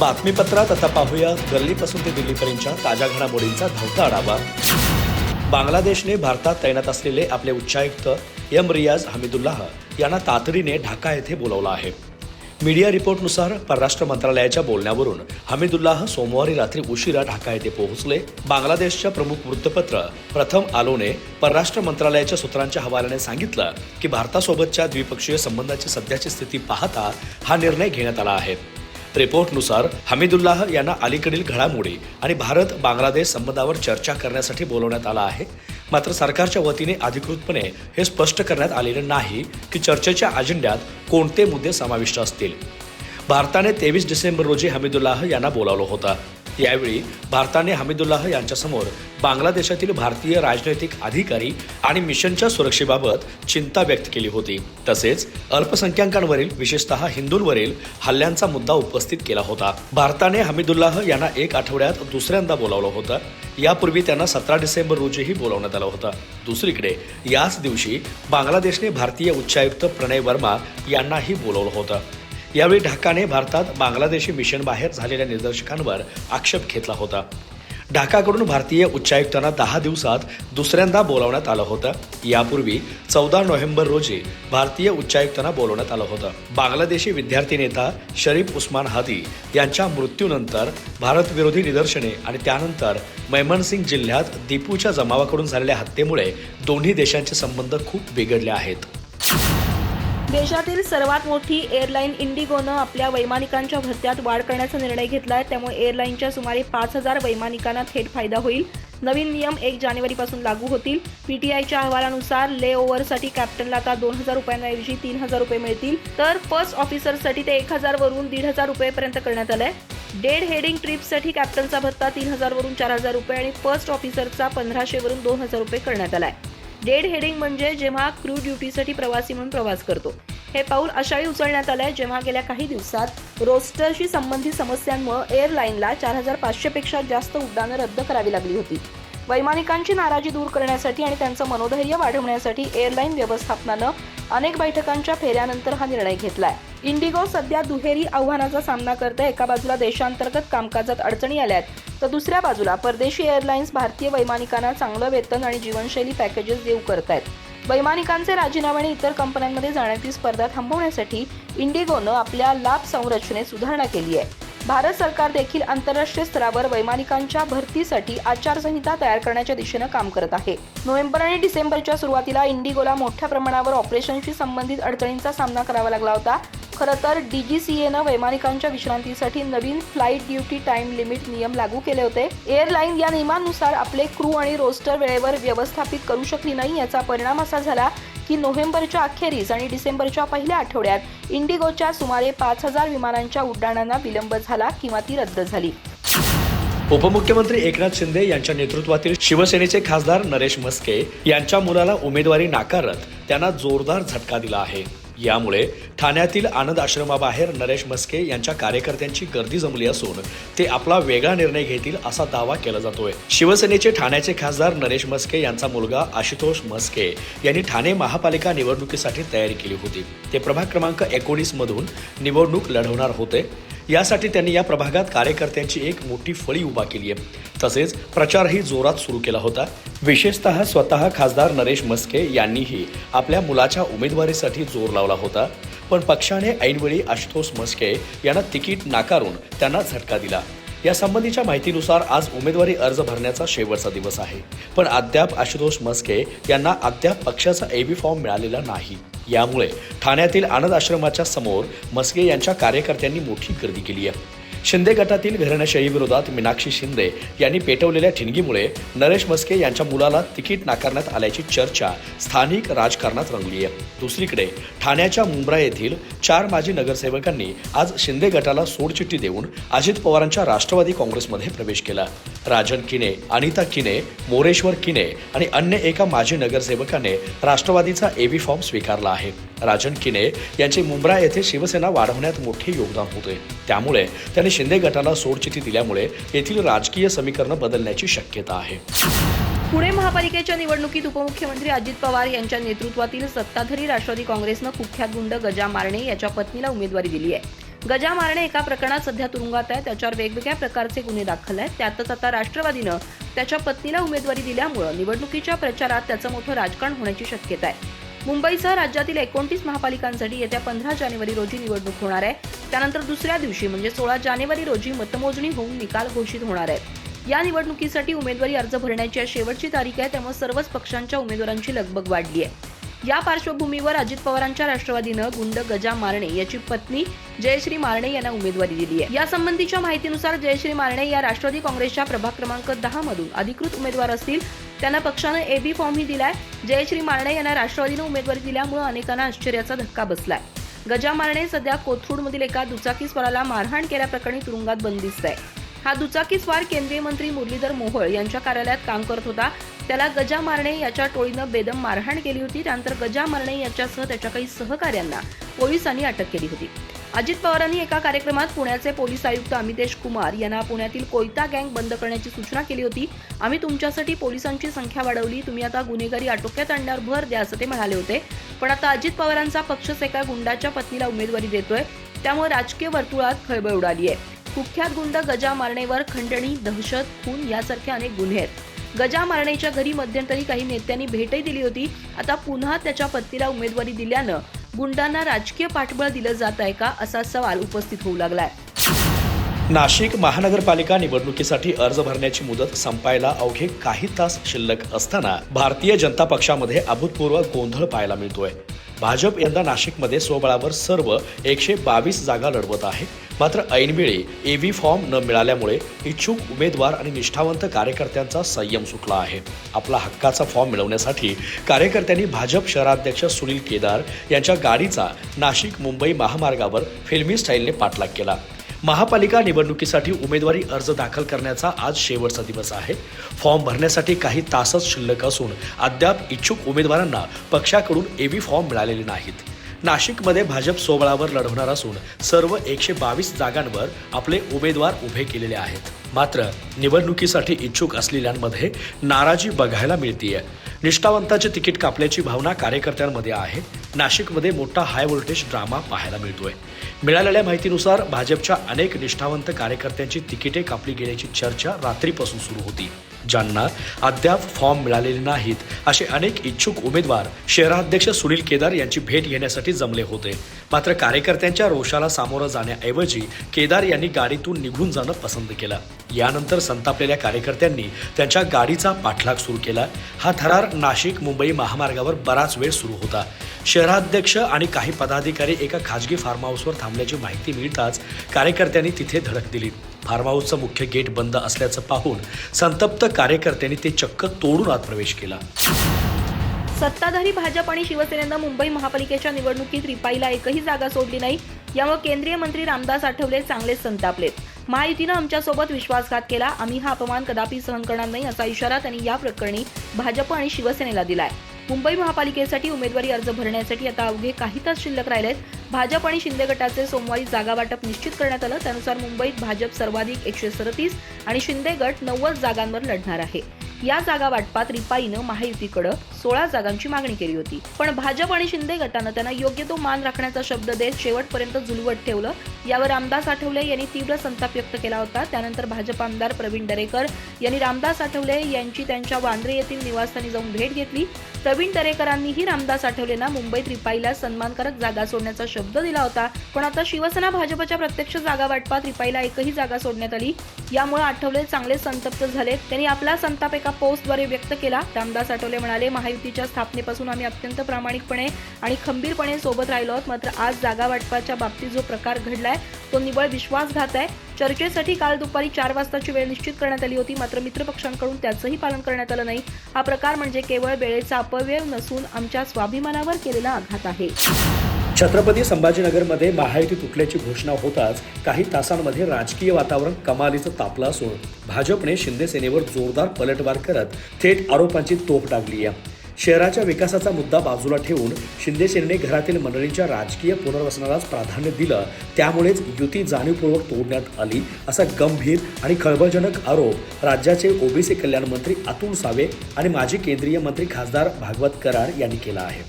बातमीपत्रात आता पाहूया गल्लीपासून ते दिल्लीपर्यंतच्या ताज्या घडामोडींचा धावता आढावा। बांगलादेशने भारतात तैनात असलेले आपले उच्चायुक्त एम रियाज हमीदुल्लाह यांना तातडीने ढाका येथे बोलावलं आहे। मीडिया रिपोर्टनुसार परराष्ट्र मंत्रालयाच्या बोलण्यावरून हमीदुल्लाह सोमवारी रात्री उशिरा ढाका येथे पोहोचले। बांगलादेशच्या प्रमुख वृत्तपत्र प्रथम आलोने परराष्ट्र मंत्रालयाच्या सूत्रांच्या हवाल्याने सांगितलं की भारतासोबतच्या द्विपक्षीय संबंधाची सध्याची स्थिती पाहता हा निर्णय घेण्यात आला आहे। रिपोर्टनुसार हमीदुल्लाह यांना अलीकडील घडामोडी आणि भारत बांगलादेश संबंधावर चर्चा करण्यासाठी बोलवण्यात आलं आहे। मात्र सरकारच्या वतीने अधिकृतपणे हे स्पष्ट करण्यात आलेले नाही की चर्चेच्या अजेंड्यात कोणते मुद्दे समाविष्ट असतील। भारताने 23 डिसेंबर रोजी हमीदुल्लाह यांना बोलावलं होतं। यावेळी भारताने हमीदुल्लाह यांच्यासमोर बांगलादेशातील भारतीय राजनैतिक अधिकारी आणि मिशनच्या सुरक्षेबाबत चिंता व्यक्त केली होती। तसेच अल्पसंख्याकांवरील विशेषतः हिंदूंवरील हल्ल्यांचा मुद्दा उपस्थित केला होता। भारताने हमीदुल्लाह यांना एक आठवड्यात दुसऱ्यांदा बोलावलं होतं। यापूर्वी त्यांना 17 डिसेंबर रोजीही बोलावण्यात आलं होतं। दुसरीकडे याच दिवशी बांगलादेशने भारतीय उच्चायुक्त प्रणय वर्मा यांनाही बोलावलं होतं। यावेळी ढाकाने भारतात बांगलादेशी मिशन बाहेर झालेल्या निदर्शकांवर आक्षेप घेतला होता। ढाकाकडून भारतीय उच्चायुक्तांना 10 दिवसात दुसऱ्यांदा बोलावण्यात आलं होतं। यापूर्वी 14 नोव्हेंबर रोजी भारतीय उच्चायुक्तांना बोलावण्यात आलं होतं। बांगलादेशी विद्यार्थी नेता शरीफ उस्मान हादी यांच्या मृत्यूनंतर भारतविरोधी निदर्शने आणि त्यानंतर मैमनसिंग जिल्ह्यात दीपूच्या जमावाकडून झालेल्या हत्येमुळे दोन्ही देशांचे संबंध खूप बिघडले आहेत। देशातील सर्वात मोठी एअरलाईन इंडिगोनं आपल्या वैमानिकांच्या भत्त्यात वाढ करण्याचा निर्णय घेतला आहे। त्यामुळे एअरलाईनच्या सुमारे 5000 वैमानिकांना थेट फायदा होईल। नवीन नियम 1 जानेवारीपासून लागू होतील। पीटीआयच्या अहवालानुसार ले ओव्हरसाठी कॅप्टनला आता 2000 रुपयांऐवजी 3000 रुपये मिळतील, तर फर्स्ट ऑफिसरसाठी ते 1000 वरून 1500 रुपयेपर्यंत करण्यात आलंय। डेड हेडिंग ट्रिपसाठी कॅप्टनचा भत्ता 3000 वरून 4000 रुपये आणि फर्स्ट ऑफिसरचा 1500 वरून 2000 रुपये करण्यात आलाय। डेड हेडिंग म्हणजे जेव्हा क्रू ड्युटीसाठी प्रवासी म्हणून प्रवास करतो। हे पाऊल अशावेळी उचलण्यात आलंय जेव्हा गेल्या काही दिवसात रोस्टरशी संबंधित समस्यांमुळे एअरलाईनला 4500 पेक्षा जास्त उड्डाणं रद्द करावी लागली होती। वैमानिकांची नाराजी दूर करण्यासाठी आणि त्यांचं मनोधैर्य वाढवण्यासाठी एअरलाईन व्यवस्थापनानं अनेक बैठकांच्या फेऱ्यानंतर हा निर्णय घेतलाय। इंडिगो सध्या दुहेरी आव्हानाचा सामना करते। एका बाजूला देशांतर्गत कामकाजात अडचणी आल्यात, तर दुसऱ्या बाजूला परदेशी एअरलाईन्स भारतीय वैमानिकांना चांगलं वेतन आणि जीवनशैली पॅकेजेस देऊ करतायत। वैमानिकांचे राजीनामे आणि इतर कंपन्यांमध्ये जाण्याची स्पर्धा थांबवण्यासाठी इंडिगोनं आपल्या लाभ संरचनेत सुधारणा केली आहे। भारत सरकार देखील आंतरराष्ट्रीय स्तरावर वैमानिकांच्या भरतीसाठी आचारसंहिता तयार करण्याच्या दिशेनं काम करत आहे। नोव्हेंबर आणि डिसेंबरच्या सुरुवातीला इंडिगोला मोठ्या प्रमाणावर ऑपरेशनशी संबंधित अडचणींचा सामना करावा लागला होता। खरं तर डीजीसीएनं वैमानिकांच्या विश्रांतीसाठी नवीन फ्लाईट ड्युटी टाइम लिमिट नियम लागू केले होते। एअरलाईन या नियमांनुसार आपले क्रू आणि रोस्टर वेळेवर व्यवस्थापित करू शकली नाही। याचा परिणाम असा झाला की नोव्हेंबरच्या अखेरीस आणि डिसेंबरच्या पहिल्या आठवड्यात इंडिगोच्या सुमारे 5000 विमानांच्या उड्डाणांना विलंब झाला किंवा ती रद्द झाली। उपमुख्यमंत्री एकनाथ शिंदे यांच्या नेतृत्वातील शिवसेनेचे खासदार नरेश म्हस्के यांच्या मुलाला उमेदवारी नाकारत त्यांना जोरदार झटका दिला आहे। यामुळे ठाण्यातील आनंद आश्रमाबाहेर नरेश म्हस्के यांच्या कार्यकर्त्यांची गर्दी जमली असून ते आपला वेगळा निर्णय घेतील असा दावा केला जातोय। शिवसेनेचे ठाण्याचे खासदार नरेश म्हस्के यांचा मुलगा आशुतोष म्हस्के यांनी ठाणे महापालिका निवडणुकीसाठी तयारी केली होती। ते प्रभाग क्रमांक 19 मधून निवडणूक लढवणार होते। यासाठी त्यांनी या प्रभागात कार्यकर्त्यांची एक मोठी फळी उभा केली आहे। तसेच प्रचारही जोरात सुरू केला होता। विशेषतः स्वतः खासदार नरेश म्हस्के यांनीही आपल्या मुलाच्या उमेदवारीसाठी जोर लावला होता, पण पक्षाने ऐनवेळी आशुतोष म्हस्के यांना तिकीट नाकारून त्यांना झटका दिला। या संबंधीच्या माहितीनुसार आज उमेदवारी अर्ज भरण्याचा शेवटचा दिवस आहे, पण अद्याप आशुतोष म्हस्के यांना अद्याप पक्षाचा एबी फॉर्म मिळालेला नाही। यामुळे ठाण्यातील आनंद आश्रमाच्या समोर म्हस्के यांच्या कार्यकर्त्यांनी मोठी गर्दी केली आहे। शिंदे गटातील घराण्याशाही विरोधात मीनाक्षी शिंदे यांनी पेटवलेल्या ठिणगीमुळे नरेश म्हस्के यांच्या मुलाला तिकीट नाकारण्यात आल्याची चर्चा स्थानिक राजकारणात रंगली आहे। दुसरीकडे ठाण्याच्या मुंब्रा येथील 4 माजी नगरसेवकांनी आज शिंदे गटाला सोडचिठ्ठी देऊन अजित पवारांच्या राष्ट्रवादी काँग्रेसमध्ये प्रवेश केला। राजन किने, अनिता किने, मोरेश्वर किने आणि अन्य एका माजी नगरसेवकाने राष्ट्रवादीचा एबी फॉर्म स्वीकारला आहे। राजन किने यांचे मुंब्रा येथे शिवसेना वाढवण्यात मोठे योगदान होते। त्यामुळे त्यांनी शिंदे गटाला सोडचिठ्ठी दिल्यामुळे येथील राजकीय समीकरण बदलण्याची शक्यता आहे। पुणे महापालिकेच्या निवडणुकीत उपमुख्यमंत्री अजित पवार यांच्या नेतृत्वातील सत्ताधारी राष्ट्रवादी काँग्रेसनं कुख्यात गुंड गजा मारणे याच्या पत्नीला उमेदवारी दिली आहे। गजा मारणे एका प्रकरणात सध्या तुरुंगात आहे. त्याच्यावर वेगवेगळ्या प्रकारचे गुन्हे दाखल आहेत. त्यातच आता राष्ट्रवादीनं त्याच्या पत्नीला उमेदवारी दिल्यामुळे निवडणुकीच्या प्रचारात त्याचं मोठं राजकारण होण्याची शक्यता आहे. मुंबईसह राज्यातील 29 महापालिकांसाठी येत्या 15 जानेवारी रोजी निवडणूक होणार आहे. त्यानंतर दुसऱ्या दिवशी म्हणजे 16 जानेवारी रोजी मतमोजणी होऊन निकाल घोषित होणार आहेत. या निवडणुकीसाठी उमेदवारी अर्ज भरण्याची आज शेवटची तारीख आहे. त्यामुळे सर्वच पक्षांच्या उमेदवारांची लगबग वाढली आहे. या पार्श्वभूमीवर अजित पवारांच्या राष्ट्रवादीनं गुंड गजा मारणे याची पत्नी जयश्री मारणे यांना उमेदवारी दिली आहे. यासंबंधीच्या माहितीनुसार जयश्री मारणे या राष्ट्रवादी काँग्रेसच्या प्रभाग क्रमांक 10 मधून अधिकृत उमेदवार असतील. त्यांना पक्षानं एबी फॉर्मही दिलाय. जयश्री मारणे यांना राष्ट्रवादीनं उमेदवारी दिल्यामुळे अनेकांना आश्चर्याचा धक्का बसलाय. गजा मारणे सध्या कोथरूडमधील एका दुचाकीस्वाराला मारहाण केल्याप्रकरणी तुरुंगात बंदिस्त आहे. हा दुचाकीस्वार केंद्रीय मंत्री मुरलीधर मोहोळ यांच्या कार्यालयात काम करत होता. त्याला गजा मारणे याच्या टोळीनं बेदम मारहाण केली होती. त्यानंतर गजा मारणे याच्यासह त्याच्या काही सहकाऱ्यांना पोलिसांनी अटक केली होती. अजित पवारांनी एका कार्यक्रमात पुण्याचे पोलीस आयुक्त अमितेश कुमार यांना पुण्यातील कोयता गँग बंद करण्याची सूचना केली होती. आम्ही तुमच्यासाठी पोलिसांची संख्या वाढवली, तुम्ही आता गुन्हेगारी आटोक्यात आणण्यावर भर द्या असं ते म्हणाले होते. पण आता अजित पवारांचा पक्षच एका गुंडाच्या पत्नीला उमेदवारी देतोय. त्यामुळे राजकीय वर्तुळात खळबळ उडाली आहे. कुख्यात गुंड गजा मारणेवर खंडणी, दहशत, खून यासारखे अनेक गुन्हे आहेत. गजा मारणेच्या घरी मध्यंतरी काही नेत्यांनी भेटही दिली होती. आता पुन्हा त्याच्या पत्नीला उमेदवारी दिल्यानं गुंडांना राजकीय पाठबळ दिलं जात आहे का असा सवाल उपस्थित होऊ लागलाय. नाशिक महानगरपालिका निवडणुकीसाठी अर्ज भरण्याची मुदत संपायला अवघे काही तास शिल्लक असताना भारतीय जनता पक्षामध्ये अभूतपूर्व गोंधळ पाहायला मिळतोय. भाजप यंदा नाशिकमध्ये स्वबळावर सर्व 122 जागा लढवत आहे. मात्र ऐनवेळी एबी फॉर्म न मिळाल्यामुळे इच्छुक उमेदवार आणि निष्ठावंत कार्यकर्त्यांचा संयम सुटला आहे. आपला हक्काचा फॉर्म मिळवण्यासाठी कार्यकर्त्यांनी भाजप शहराध्यक्ष सुनील केदार यांच्या गाडीचा नाशिक मुंबई महामार्गावर फिल्मी स्टाईलने पाठलाग केला. महापालिका निवडणुकीसाठी उमेदवारी अर्ज दाखल करण्याचा आज शेवटचा दिवस आहे. फॉर्म भरण्यासाठी काही तासच शिल्लक असून अद्याप इच्छुक उमेदवारांना पक्षाकडून एबी फॉर्म मिळालेले नाहीत. नाशिकमध्ये भाजप स्वबळावर लढवणार असून सर्व 122 जागांवर आपले उमेदवार उभे केलेले आहेत. मात्र निवडणुकीसाठी इच्छुक असलेल्यांमध्ये नाराजी बघायला मिळतेय. निष्ठावंताचे तिकीट कापल्याची भावना कार्यकर्त्यांमध्ये आहे. नाशिकमध्ये मोठा हाय व्होल्टेज ड्रामा पाहायला मिळतोय. मिळालेल्या माहितीनुसार भाजपच्या अनेक निष्ठावंत कार्यकर्त्यांची तिकिटे कापली गेल्याची चर्चा रात्रीपासून सुरू होती. ज्यांना अद्याप फॉर्म मिळालेले नाहीत असे अनेक इच्छुक उमेदवार शहराध्यक्ष सुनील केदार यांची भेट घेण्यासाठी जमले होते. मात्र कार्यकर्त्यांच्या रोषाला सामोरं जाण्याऐवजी केदार यांनी गाडीतून निघून जाणं पसंत केलं. यानंतर संतापलेल्या कार्यकर्त्यांनी त्यांच्या गाडीचा पाठलाग सुरू केला. हा थरार नाशिक मुंबई महामार्गावर बराच वेळ सुरू होता. शहराध्यक्ष आणि काही पदाधिकारी एका खाजगी फार्म हाऊसवर थांबल्याची माहिती मिळताच कार्यकर्त्यांनी तिथे धडक दिली. फार्म हाऊसचं मुख्य गेट बंद असल्याचं पाहून संतप्त कार्यकर्त्यांनी ते चक्क तोडून आत प्रवेश केला. सत्ताधारी भाजप आणि शिवसेनेनं मुंबई महापालिकेच्या निवडणुकीत रिपाईला एकही जागा सोडली नाही. यामुळे केंद्रीय मंत्री रामदास आठवले चांगलेच संतापलेत. महायुतीनं आमच्यासोबत विश्वासघात केला, आम्ही हा अपमान कदापि सहन करणार नाही असा इशारा त्यांनी या प्रकरणी भाजप आणि शिवसेनेला दिलाय. मुंबई महापालिकेसाठी उमेदवारी अर्ज भरण्यासाठी आता अवघे काही तास शिल्लक राहिलेत. भाजप आणि शिंदे गटाचे सोमवारी जागा वाटप निश्चित करण्यात आलं. त्यानुसार मुंबईत भाजप सर्वाधिक 137 आणि शिंदे गट 90 जागांवर लढणार आहे. या जागा वाटपात रिपाईनं महायुतीकडे 16 जागांची मागणी केली होती. पण भाजप आणि शिंदे गटानं त्यांना योग्य तो मान राखण्याचा शब्द देत शेवटपर्यंत झुलवत ठेवलं. यावर रामदास आठवले यांनी तीव्र संताप व्यक्त केला होता. त्यानंतर भाजप आमदार प्रवीण दरेकर यांनी रामदास आठवले यांची त्यांच्या वांद्रे येथील निवासस्थानी जाऊन भेट घेतली. प्रवीण दरेकरांनीही रामदास आठवलेंना मुंबईत रिपाईला सन्मानकारक जागा सोडण्याचा शब्द दिला होता. पण आता शिवसेना भाजपच्या प्रत्यक्ष जागा वाटपात रिपाईला एकही जागा सोडण्यात आली. यामुळे आठवले चांगले संतप्त झाले. त्यांनी आपला संताप एका पोस्टद्वारे व्यक्त केला. रामदास आठवले म्हणाले, महायुतीच्या स्थापनेपासून आम्ही अत्यंत प्रामाणिकपणे आणि खंबीरपणे सोबत राहिलो आहोत. मात्र आज जागा वाटपाच्या बाबतीत जो प्रकार घडलाय तो निव्वळ विश्वासघात आहे. चर्चेसाठी काल दुपारी 4 वाजताची वेळ निश्चित करण्यात आली होती. मात्र मित्रपक्षांकडून त्याचंही पालन करण्यात आलं नाही. हा प्रकार म्हणजे केवळ वेळेचा अपव्यय नसून आमच्या स्वाभिमानावर केलेला आघात आहे. छत्रपती संभाजीनगरमध्ये महायुती तुटल्याची घोषणा होताच काही तासांमध्ये राजकीय वातावरण कमालीचं तापलं असून भाजपने शिंदे सेनेवर जोरदार पलटवार करत थेट आरोपांची तोफ डागली आहे. शहराच्या विकासाचा मुद्दा बाजूला ठेवून शिंदे सेनेने घरातील मंडळींच्या राजकीय पुनर्वसनालाच प्राधान्य दिलं. त्यामुळेच युती जाणीवपूर्वक तोडण्यात आली असा गंभीर आणि खळबळजनक आरोप राज्याचे ओबीसी कल्याण मंत्री अतुल सावे आणि माजी केंद्रीय मंत्री खासदार भागवत कराड यांनी केला आहे.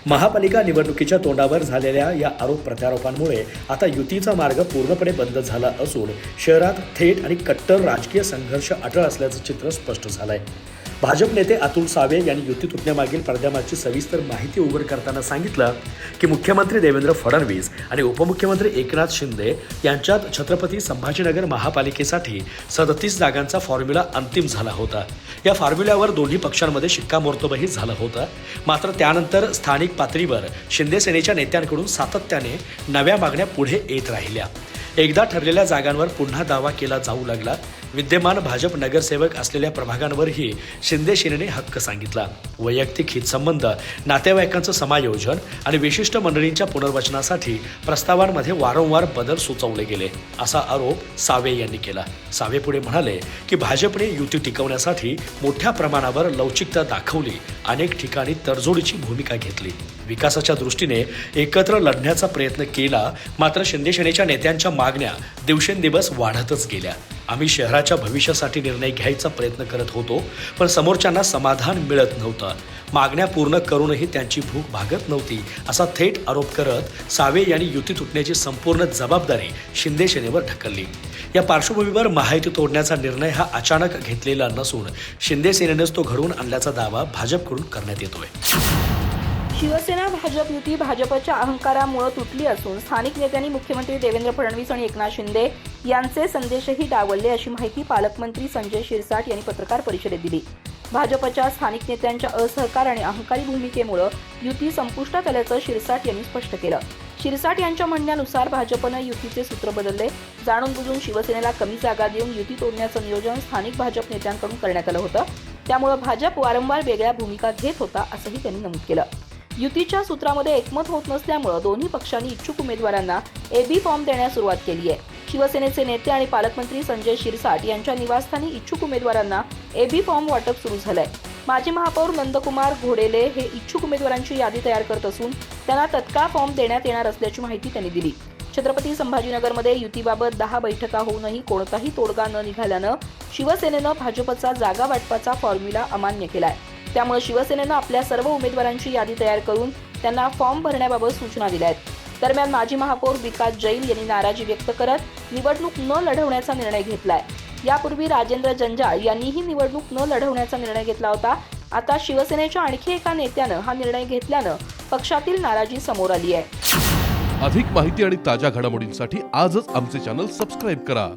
महापालिका निवडणुकीच्या तोंडावर झालेल्या या आरोप प्रत्यारोपांमुळे आता युतीचा मार्ग पूर्णपणे बंद झाला असून शहरात थेट आणि कट्टर राजकीय संघर्ष अटळ असल्याचं चित्र स्पष्ट झालंय. भाजप नेते अतुल सावे यांनी युती तुटण्यामागील पडद्यामागची सविस्तर माहिती उघड करताना सांगितलं की मुख्यमंत्री देवेंद्र फडणवीस आणि उपमुख्यमंत्री एकनाथ शिंदे यांच्यात छत्रपती संभाजीनगर महापालिकेसाठी 37 जागांचा फॉर्म्युला अंतिम झाला होता. या फॉर्म्युल्यावर दोन्ही पक्षांमध्ये शिक्कामोर्तबही झालं होतं. मात्र त्यानंतर स्थानिक पातळीवर शिंदे सेनेच्या नेत्यांकडून सातत्याने नव्या मागण्या पुढे येत राहिल्या. एकदा ठरलेल्या जागांवर पुन्हा दावा केला जाऊ लागला. विद्यमान भाजप नगरसेवक असलेल्या प्रभागांवरही शिंदे सेनेने हक्क सांगितला. वैयक्तिक हितसंबंध, नातेवाईकांचं समायोजन आणि विशिष्ट मंडळींच्या पुनर्वचनासाठी प्रस्तावांमध्ये वारंवार बदल सुचवले गेले, असा आरोप सावे यांनी केला. सावे पुढे म्हणाले की भाजपने युती टिकवण्यासाठी मोठ्या प्रमाणावर लवचिकता दाखवली, अनेक ठिकाणी तडजोडीची भूमिका घेतली, विकासाच्या दृष्टीने एकत्र लढण्याचा प्रयत्न केला. मात्र शिंदे सेनेच्या नेत्यांच्या मागण्या दिवसेंदिवस वाढतच गेल्या. आम्ही शहराच्या भविष्यासाठी निर्णय घ्यायचा प्रयत्न करत होतो, पण समोरच्यांना समाधान मिळत नव्हतं. मागण्या पूर्ण करूनही त्यांची भूक भागत नव्हती, असा थेट आरोप करत सावे यांनी युती तुटण्याची संपूर्ण जबाबदारी शिंदे सेनेवर ढकलली. या पार्श्वभूमीवर महायुती तोडण्याचा निर्णय हा अचानक घेतलेला नसून शिंदे सेनेनेच तो घडवून आणल्याचा दावा भाजपकडून करण्यात येतोय. शिवसेना भाजप युती भाजपच्या अहंकारामुळे तुटली असून स्थानिक नेत्यांनी मुख्यमंत्री देवेंद्र फडणवीस आणि एकनाथ शिंदे यांचे संदेशही डावलले, अशी माहिती पालकमंत्री संजय शिरसाट यांनी पत्रकार परिषदेत दिली. भाजपच्या स्थानिक नेत्यांच्या असहकार आणि अहंकारी भूमिकेमुळे युती संपुष्टात आल्याचं शिरसाट यांनी स्पष्ट केलं. शिरसाट यांच्या म्हणण्यानुसार भाजपनं युतीचे सूत्र बदलले. जाणून बुजून शिवसेनेला कमी जागा देऊन युती तोडण्याचं नियोजन स्थानिक भाजप नेत्यांकडून करण्यात आलं होतं. त्यामुळे भाजप वारंवार वेगळ्या भूमिका घेत होता, असंही त्यांनी नमूद केलं. युतीच्या सूत्रामध्ये एकमत होत नसल्यामुळे दोन्ही पक्षांनी इच्छुक उमेदवारांना एबी फॉर्म देण्यास सुरुवात केली आहे. शिवसेनेचे नेते आणि पालकमंत्री संजय शिरसाट यांच्या निवासस्थानी इच्छुक उमेदवारांना एबी फॉर्म वाटप सुरू झालंय. माजी महापौर नंदकुमार घोडेले हे इच्छुक उमेदवारांची यादी तयार करत असून त्यांना तत्काळ फॉर्म देण्यात येणार असल्याची माहिती त्यांनी दिली. छत्रपती संभाजीनगरमध्ये युतीबाबत 10 बैठका होऊनही कोणताही तोडगा न निघाल्यानं शिवसेनेनं भाजपचा जागा वाटपाचा फॉर्म्युला अमान्य केलाय. त्यामुळे शिवसेनेनं आपल्या सर्व उमेदवारांची यादी तयार करून त्यांना फॉर्म भरण्याबाबत सूचना दिल्या आहेत. दरम्यान माजी महापौर विकास जैन यांनी नाराजी व्यक्त करत निवडणूक न लढवण्याचा निर्णय घेतलाय. यापूर्वी राजेंद्र जंजाळ यांनीही निवडणूक न लढवण्याचा निर्णय घेतला होता. आता शिवसेनेच्या आणखी एका नेत्यानं हा निर्णय घेतल्यानं पक्षातील नाराजी समोर आली आहे. अधिक माहिती आणि ताज्या घडामोडींसाठी आजच आमचे चॅनल सबस्क्राईब करा.